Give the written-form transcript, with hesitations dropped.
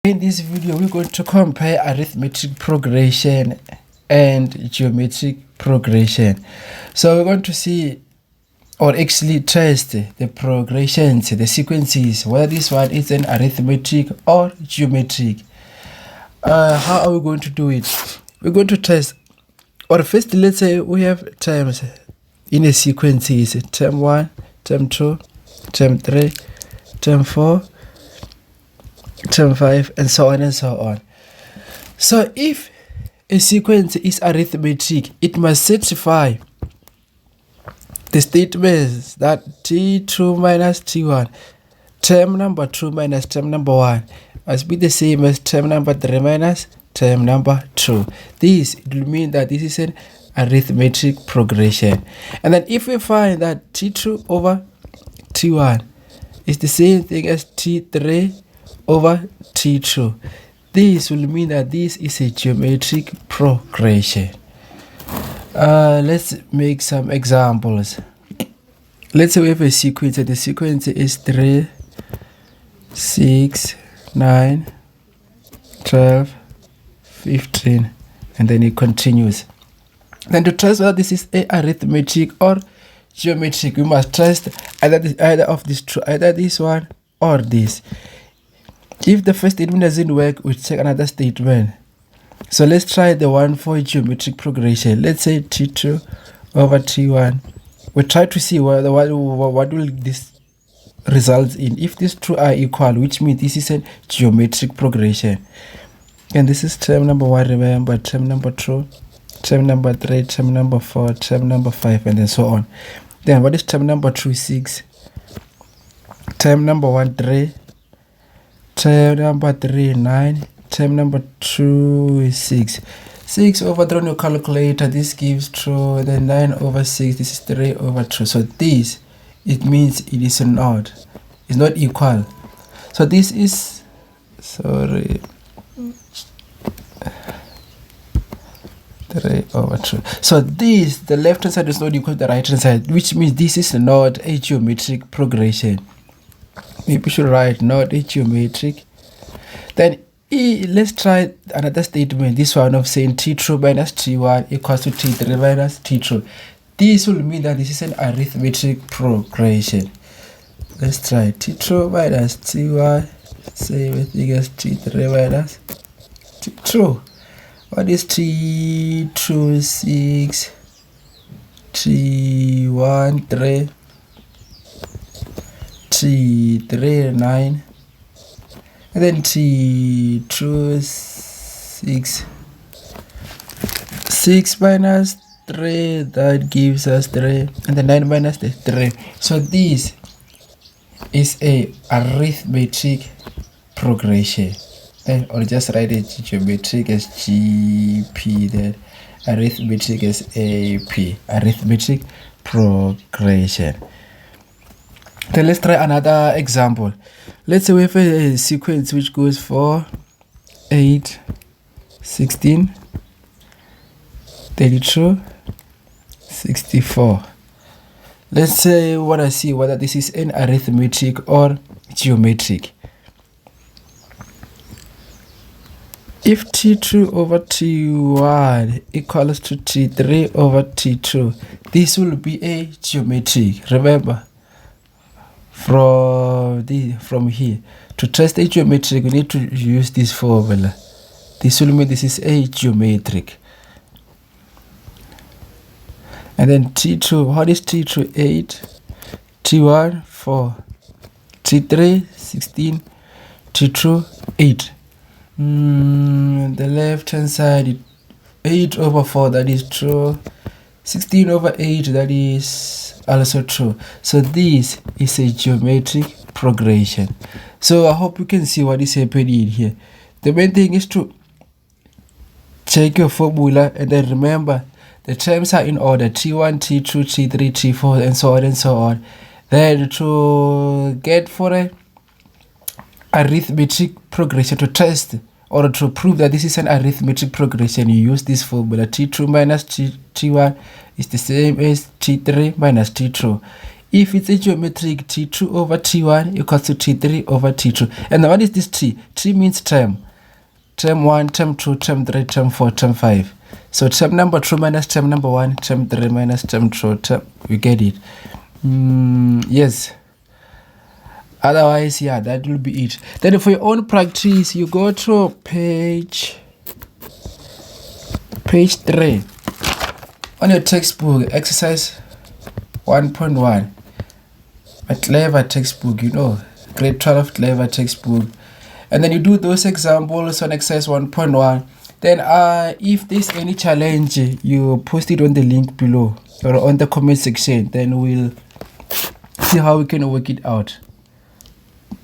In this video, we're going to compare arithmetic progression and geometric progression. So we're going to see, or actually test the progressions, the sequences, whether this one is an arithmetic or geometric. How are we going to do it? We're going to test, or first let's say we have terms in a sequence, term 1, term 2, term 3, term 4, term 5, and so on and so on. So if a sequence is arithmetic, it must satisfy the statements that t2 minus t1, term number 2 minus term number 1 must be the same as term number 3 minus term number 2. This will mean that this is an arithmetic progression. And then if we find that t2 over t1 is the same thing as t3 over t2, this will mean that this is a geometric progression. Let's make some examples. Let's say we have a sequence, and the sequence is 3, 6, 9, 12, 15, and then it continues. Then to test whether this is a arithmetic or geometric, we must test either of these two, either this one or this. If the first statement doesn't work, we check another statement. So let's try the one for geometric progression. Let's say t2 over t1. We try to see what will this result in. If these two are equal, which means this is a geometric progression. And this is term number 1, remember, term number 2, term number 3, term number 4, term number 5, and then so on. Then what is term number 2? 6. Term number 1, 3. Term number 3, 9. Term number 2 is 6. 6 over 3 on your calculator, this gives 2. Then 9 over 6, this is 3 over 2. So this, it means it is an odd. It's not equal. So this is, 3 over 2. So this, the left hand side is not equal to the right hand side, which means this is not a geometric progression. Maybe we should write not a geometric. Then let's try another statement, this one of saying t2 minus t1 equals to t3 minus t2. This will mean that this is an arithmetic progression. Let's try t2 minus t1, same thing as t3 minus t2. What is t2? 6, t1 3, t3 9, and then t2 6. 6 minus 3, that gives us 3, and then 9 minus the 3. So this is a arithmetic progression. Or just write it geometric as GP, then arithmetic as AP, arithmetic progression. Then let's try another example. Let's say we have a sequence which goes 4, 8, 16, 32, 64. Let's say we want to see whether this is an arithmetic or geometric. If t2 over t1 equals to t3 over t2, this will be a geometric. Remember, from here, to test a geometric, we need to use this formula. This will mean this is a geometric. And then t2, what is t2? 8, t1 4, t3 16, t2 8. The left hand side, 8 over 4, that is true. 16 over 8, that is also true. So this is a geometric progression. So I hope you can see what is happening here. The main thing is to check your formula, and then remember the terms are in order: t1, t2, t3, t4, and so on and so on. Then to get for a arithmetic progression, to test or to prove that this is an arithmetic progression, you use this formula. T2 minus t1 is the same as t3 minus t2. if it's a geometric T2 over T1 equals to T3 over T2. And what is this T? T means term. Term 1, term 2, term 3, term 4, term 5. So term number 2 minus term number 1, term 3 minus term 2, you get it? Yes. Otherwise, yeah, that will be it. Then for your own practice, you go to page 3 on your textbook, exercise 1.1. A clever textbook, grade 12 clever textbook. And then you do those examples on exercise 1.1. Then if there's any challenge, you post it on the link below or on the comment section. Then we'll see how we can work it out.